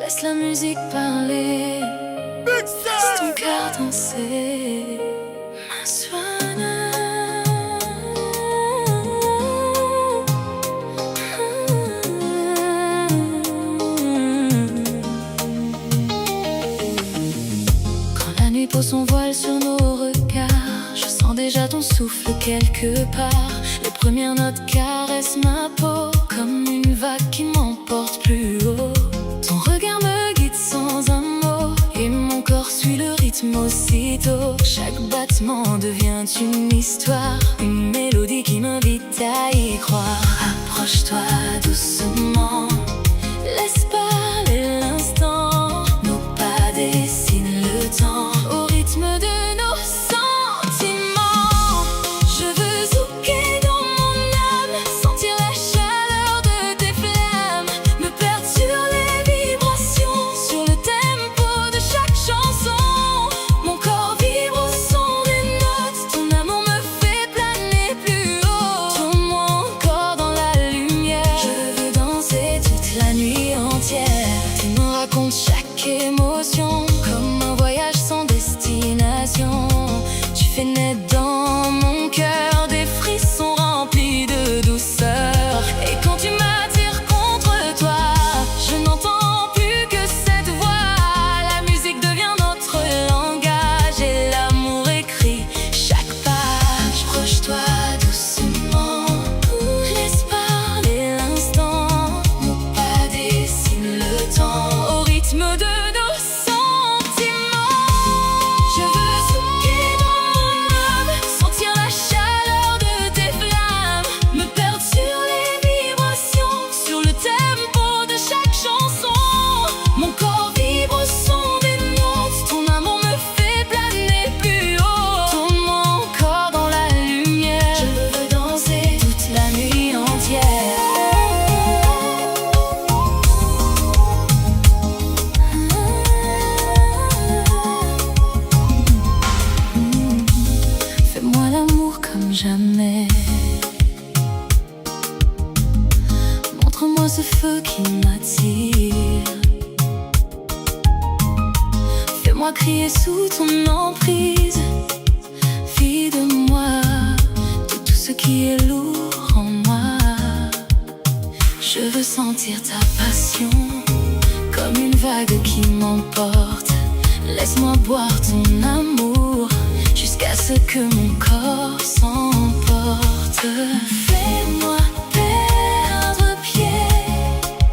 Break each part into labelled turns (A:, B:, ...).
A: Laisse la musique parler, laisse ton cœur danser. Ma Suana. Quand la nuit pose son voile sur nos regards, je sens déjà ton souffle quelque part. Les premières notes caressent ma peau comme une vague qui m'emporte plus haut. Ton regard me guide sans un mot et mon corps suit le rythme aussitôt. Chaque battement devient une histoire, une mélodie qui m'invite à y croire. Approche-toi doucement, laisse parler l'instant. Nos pas dessinent le temps au rythme de nos sentiments. Je veux zouker dans mon âme, sentir la chaleur de tes flammes, me perdre sur les vibrations, sur le tempo de chaque chanson. Mon corps vibre au son des notes, ton amour me fait planer plus haut. Tourne-moi encore dans la lumière, je veux danser toute la nuit entière. Tes mots racontent chaque émotion, comme un voyage sans destination. Tu fais naître dans mon cœur des frissons remplis de douceur. Et quand tu m'attires contre toi, je n'entends plus que cette voix. La musique devient notre langage et l'amour écrit chaque page. Approche-toi doucement, laisse parler l'instant. Nos pas dessinent le temps au rythme de nos sentiments. Je veux zouker dans mon âme, sentir la chaleur de tes flammes, me perdre sur les vibrations, sur le tempo de chaque chanson. Mon corps vibre au son des notes, ton amour me fait planer plus haut. Tourne-moi encore dans la lumière, je veux danser toute la nuit entière. Fais-moi l'amour comme jamais. Montre-moi ce feu qui m'attire. Fais-moi crier sous ton emprise. Vide-moi de tout ce qui est lourd en moi. Je veux sentir ta passion comme une vague qui m'emporte. Laisse-moi boire ton amour jusqu'à ce que mon corps s'emporte. Fais-moi perdre pied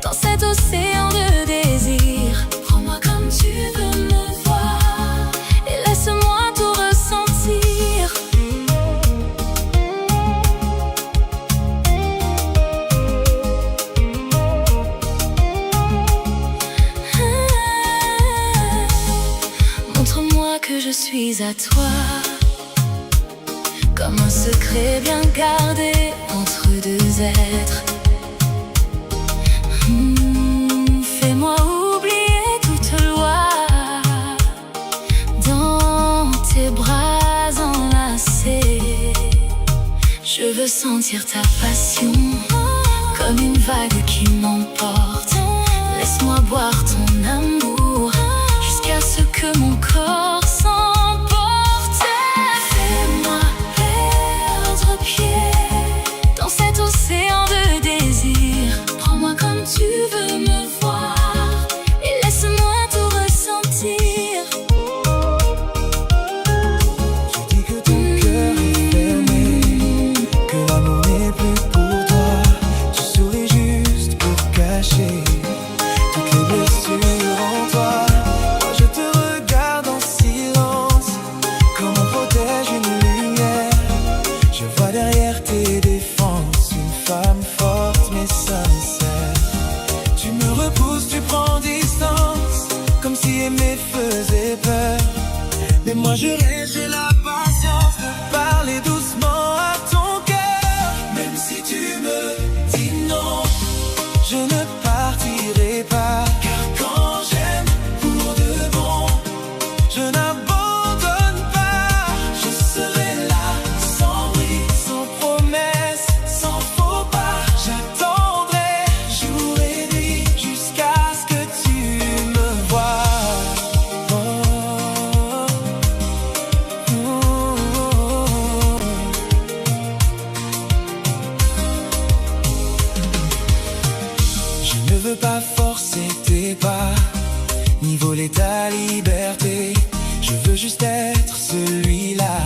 A: dans cet océan de désir. Prends-moi comme tu veux me voir et laisse-moi tout ressentir. Montre-moi que je suis à toi, comme un secret bien gardé entre deux êtres. Fais-moi oublier toute loi dans tes bras enlacés. Je veux sentir ta passion comme une vague qui m'emporte. Laisse-moi boire ton amour jusqu'à ce que mon corps s'emporte. Fais-moi perdre pied dans cet océan de désir. Prends-moi comme tu veux me voir et laisse-moi tout ressentir.
B: Tu dis que ton cœur est fermé, que l'amour n'est plus pour toi. Tu souris juste pour cacher toutes les blessures en toi. Moi je te regarde en silence. voler ta liberté. Je veux juste être celui-là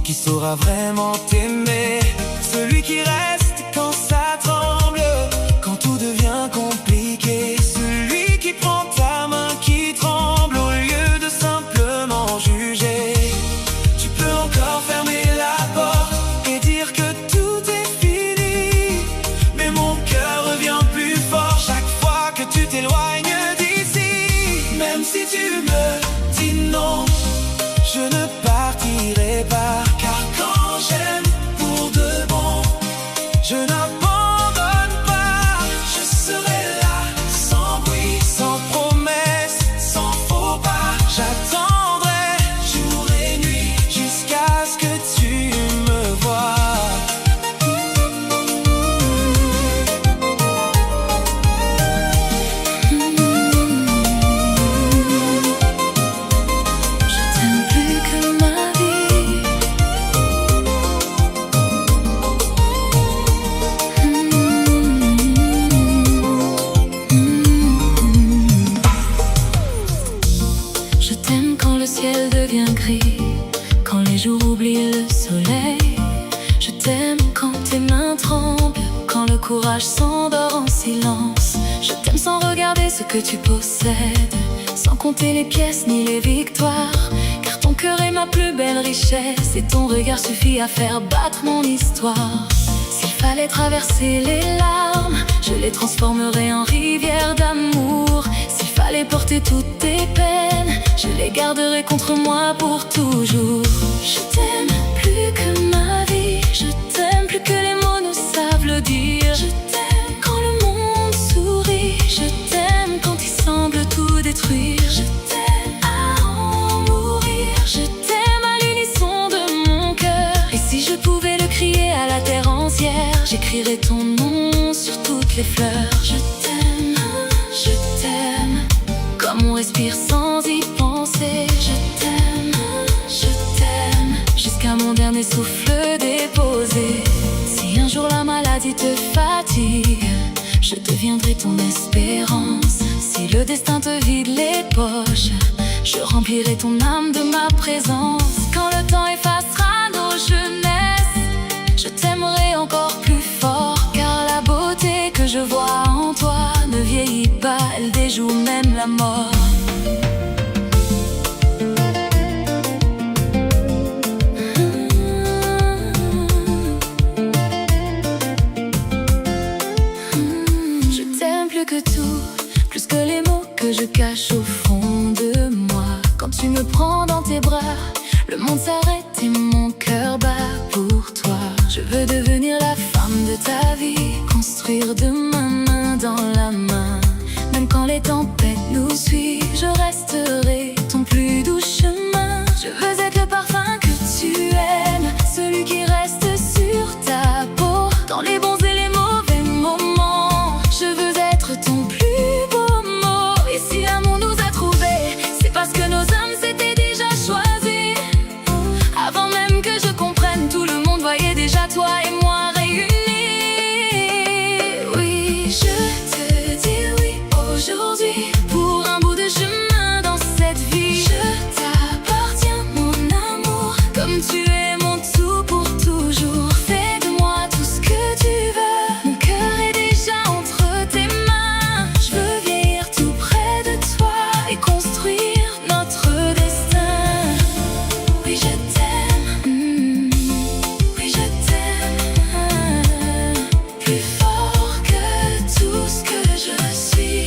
B: qui saura vraiment t'aimer, celui qui reste quand ça tremble, quand tout devient compliqué, celui qui prend ta main qui tremble au lieu de simplement juger. Tu peux encore fermer la porte et dire que tout est fini, mais mon cœur revient plus fort chaque fois que tu t'éloignes d'ici. Même si tu me dis non, je ne partirai pas, car quand j'aime pour de bon, je n'abandonne pas. Je serai là, sans bruit, sans promesse, sans faux pas. J'attendrai jour et nuit jusqu'à ce que tu me voies.
A: Je t'aime quand le ciel devient gris, quand les jours oublient le soleil. Je t'aime quand tes mains tremblent, quand le courage s'endort en silence. Je t'aime sans regarder ce que tu possèdes, sans compter les pièces ni les victoires, car ton cœur est ma plus belle richesse et ton regard suffit à faire battre mon histoire. S'il fallait traverser les larmes, je les transformerais en rivière d'amour. S'il fallait porter toutes tes peines, je les garderai contre moi pour toujours. Je t'aime plus que ma vie, je t'aime plus que les mots ne savent le dire. Je t'aime quand le monde sourit, je t'aime quand il semble tout détruire. Je t'aime à en mourir, je t'aime à l'unisson de mon cœur. Et si je pouvais le crier à la terre entière, j'écrirais ton nom sur toutes les fleurs. Je t'aime, comme on respire sans y penser. Je t'aime, jusqu'à mon dernier souffle déposé. Si un jour la maladie te fatigue, je deviendrai ton espérance. Si le destin te vide les poches, je remplirai ton âme de ma présence. Quand le temps effacera nos jeunesses, je t'aimerai encore plus fort, car la beauté que je vois en toi ne vieillit pas, elle déjoue même la mort. Je t'aime plus que tout, plus que les mots que je cache au fond de moi. Quand tu me prends dans tes bras, le monde s'arrête et mon cœur bat pour toi. Je veux devenir la femme de ta vie, construire de ma main dans la main. Même quand les tempêtes nous suivent, je resterai ton plus doux chemin. Je veux être le parfum que tu aimes, celui qui reste sur ta peau, dans les bons et les mauvais moments. Je veux être ton plus beau mot. Et si l'amour nous a trouvés, c'est parce que nos âmes s'étaient déjà choisies. Avant même que je comprenne, tout le monde voyait déjà toi et moi réunis. Oui, je te dis oui aujourd'hui, pour un bout de chemin dans cette vie. Je t'appartiens, mon amour, comme tu es mon tout pour toujours. Fais de moi tout ce que tu veux, mon cœur est déjà entre tes mains. Je veux vieillir tout près de toi et construire notre destin. Oui, je t'aime, oui, je t'aime, plus fort que tout ce que je suis.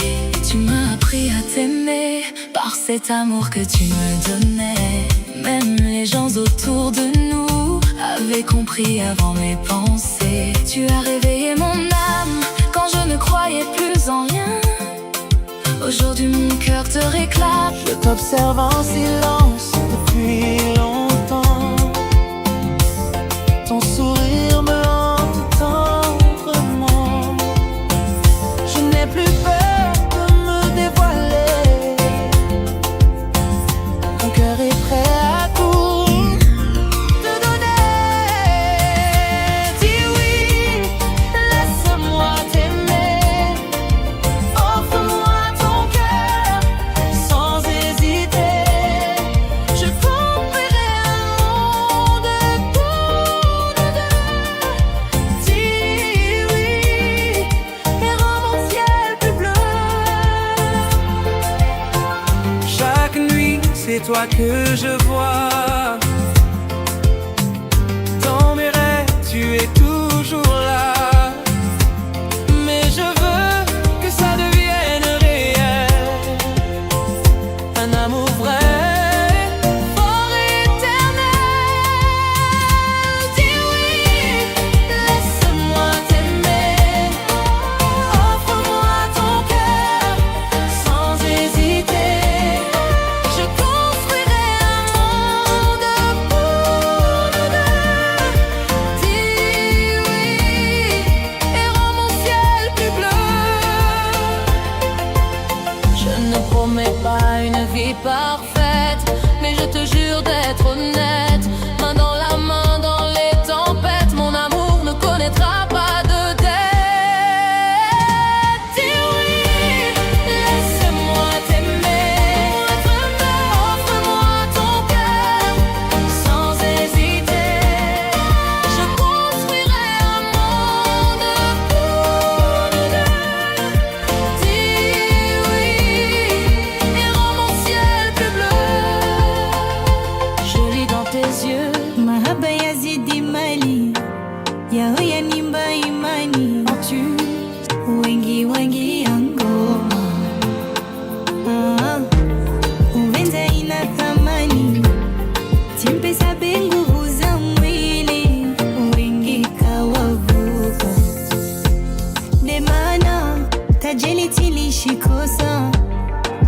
A: Tu m'as appris à t'aimer par cet amour que tu me donnais. Même les gens autour de nous avaient compris avant mes pensées. Tu as réveillé mon âme quand je ne croyais plus en rien. Aujourd'hui mon cœur te réclame.
B: Je t'observe en silence depuis longtemps. Ton sourire me hante tendrement. Je n'ai plus peur de me dévoiler. Mon cœur est prêt à tout te donner. Dis oui, laisse-moi t'aimer. Offre-moi ton cœur sans c'est toi que je vois. Dans mes rêves, tu es toujours là. Mais je veux que ça devienne réel. Un amour vrai.
A: Pas une vie parfaite, mais je te jure d'être honnête. Main dans la main dans les tempêtes, mon amour ne connaîtra pas de dette. Dis oui, laisse-moi t'aimer. Offre-moi ton cœur sans hésiter. Je construirai un monde pour nous deux. Dis oui.
C: Mahaba yazidi mali yao yanimba imani tu wengi wengi ya ngoma uvenza ina thamani timpesa nguvu za mwili wengi kawavuka demana tajeli tilishikosa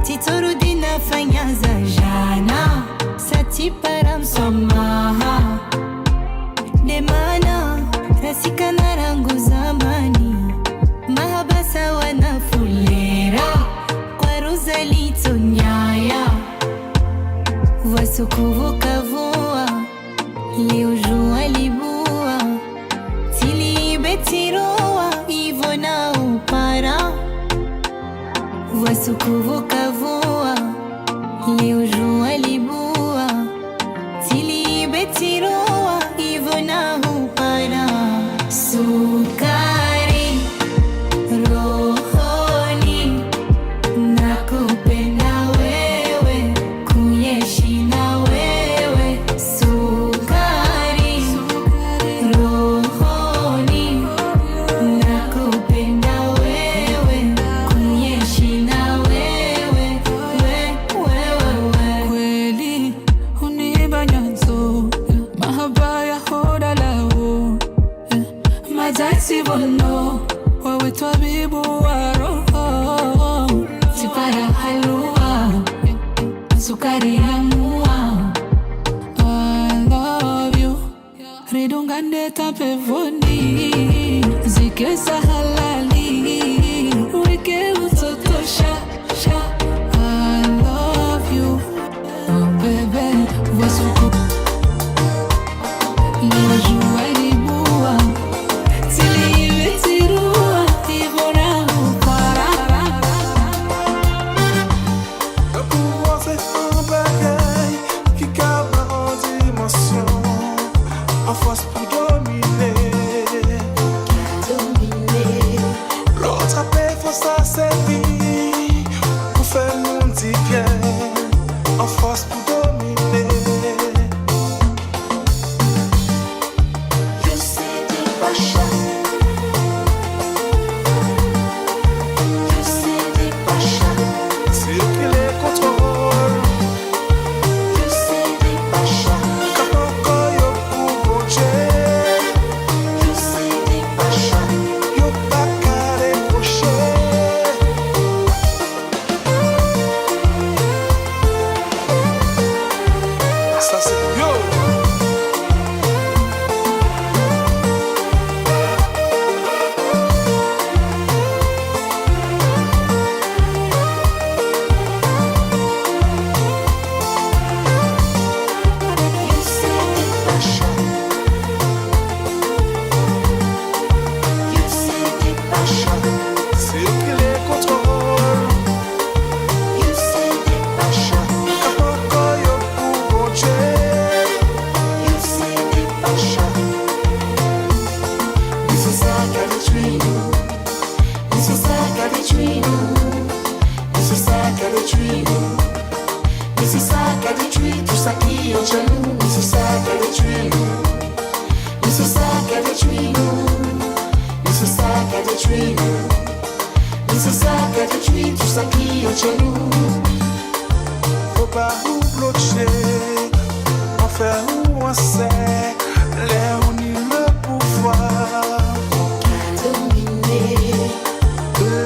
C: titorudi nafanya za jana sati para msamaha demana rasikana rangu zamani mahabasa wanafulera kwa ruzalito nyaya vasukuvukavua liujua libua tilibetiroa ivo na upara vasukuvukavua liujua libua tilibetiroa ivo na upara sukari rohoni nakupenda wewe kuyeshi na wewe sukari rohoni nakupenda wewe kuyeshi na wewe
D: kweli uniba nyanzo mahabaya hoda lao majazi bono wawe twabibu wa roho sipara halua sukari ya mua I love you ridungande tapevoni zikesa halali weke utotosha I love you oh baby vasuku liwajua libua tilivetirua ivona upara.
E: Le pouvoir c'est un bagaille qui cabre en dimension, en force pour dominer. L'autre appelle force à servir pour faire mon petit bien, en force pour dominer.
A: Je sais des pachas. Je sais des pachas.
E: C'est eux qui les contrôlent.
A: Je sais des pachas.
E: Quand on cogne pour bon Dieu.
F: c'est ça qui a détruit nous. Oui, c'est ça qui a détruit nous. Oui, c'est ça qui a détruit tout ça qui est chez nous.
E: Faut pas nous bloquer, en faire où on sait, l'air on y le pouvoir.
F: Dominer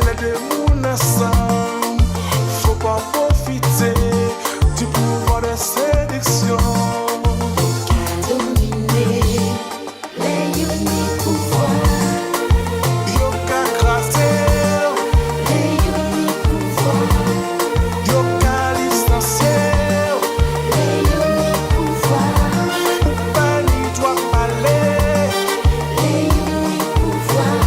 E: Les démons ensemble, faut pas profiter du pouvoir de séduction.
F: dominer les uniques pouvoirs.
E: Yo ka krasé,
F: Les uniques pouvoirs.
E: yo ka distancié,
F: Les uniques pouvoirs.
E: ou pas ni doit parler.
F: Les uniques pouvoirs.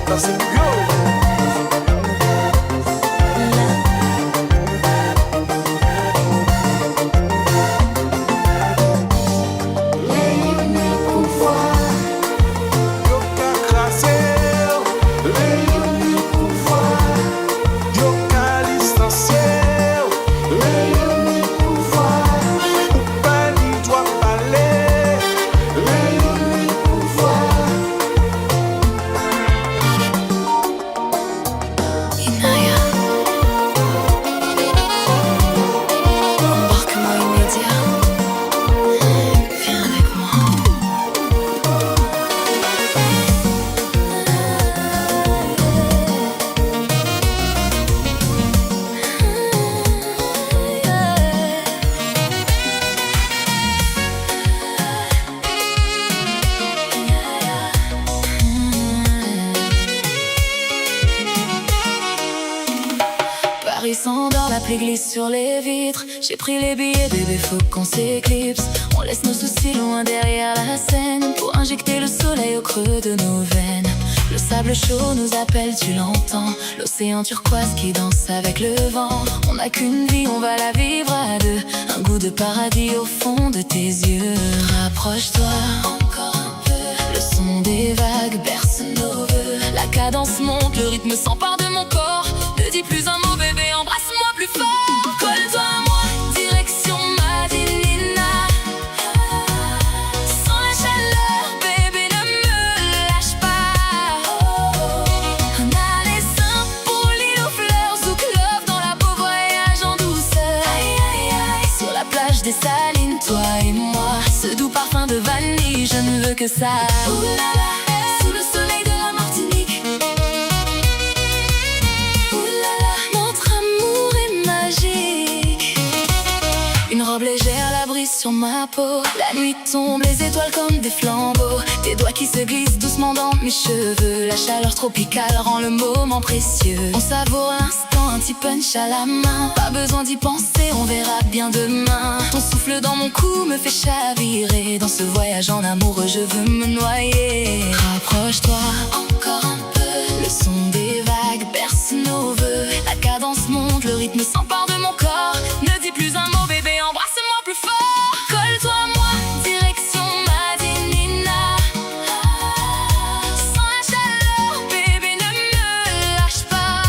E: Ça c'est yo.
F: Les uniques pouvoirs.
E: Yo ka krasé,
F: Les uniques pouvoirs.
E: yo ka distancié,
F: Les uniques pouvoirs.
E: ou pas ni doit parler.
F: Les uniques pouvoirs.
A: Inaya, embarquement immédiat. Viens avec moi. Paris s'endort, la pluie glisse sur les vitres. J'ai pris les billets, bébé, faut qu'on s'éclipse. On laisse nos soucis loin derrière la scène pour injecter le soleil au creux de nos veines. Le sable chaud nous appelle, tu l'entends. L'océan turquoise qui danse avec le vent. On n'a qu'une vie, on va la vivre à deux. Un goût de paradis au fond de tes yeux. Rapproche-toi encore un peu. Le son des vagues berce nos vœux. La cadence monte, le rythme s'empare de mon corps. Ne dis plus un mot, bébé, embrasse-moi plus fort. Colle-toi à moi, direction Madinina. Sans la chaleur, bébé, ne me lâche pas. Un aller simple pour l'île aux fleurs. Zouk love dans la peau, voyage en douceur. Aïe, aïe, aïe, sur la plage des Salines, toi et moi. Ce doux parfum de vanille, je ne veux que ça. Ouh là là, sous le soleil de la Martinique. Ouh là là, notre amour est magique. Une robe légère, la brise sur ma peau. La nuit tombe, les étoiles comme des flambeaux. Tes doigts qui se glissent doucement dans mes cheveux. La chaleur tropicale rend le moment précieux. On savoure l'instant, un petit punch à la main. Pas besoin d'y penser, on verra bien demain. Ton souffle dans mon cou me fait chavirer. Dans ce voyage en amoureux, je veux me noyer. Rapproche-toi encore un peu. Le son des vagues berce nos vœux. La cadence monte, le rythme s'empare de mon corps. Ne dis plus un mot, bébé, embrasse-moi plus fort. Colle-toi à moi, direction Madinina. Sans la chaleur, bébé, ne me lâche pas.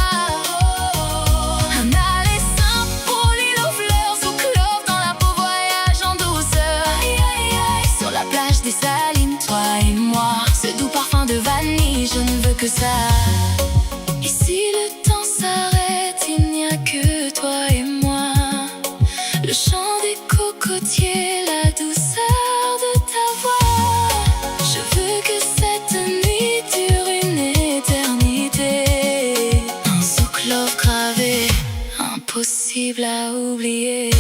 A: Un aller simple pour l'île aux fleurs. Zouk love dans la peau, voyage en douceur. Aïe, aïe, aïe, sur la plage des Salines, toi et moi. Ce doux parfum de vanille, je ne veux que ça. Et si le temps s'arrête, il n'y a que toi et moi. Le chant des cocotiers, la douceur de ta voix. Je veux que cette nuit dure une éternité. Un zouk love gravé, impossible à oublier.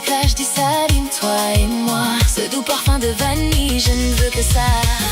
A: plage d'Issaline, toi et moi. Ce doux parfum de vanille, je ne veux que ça.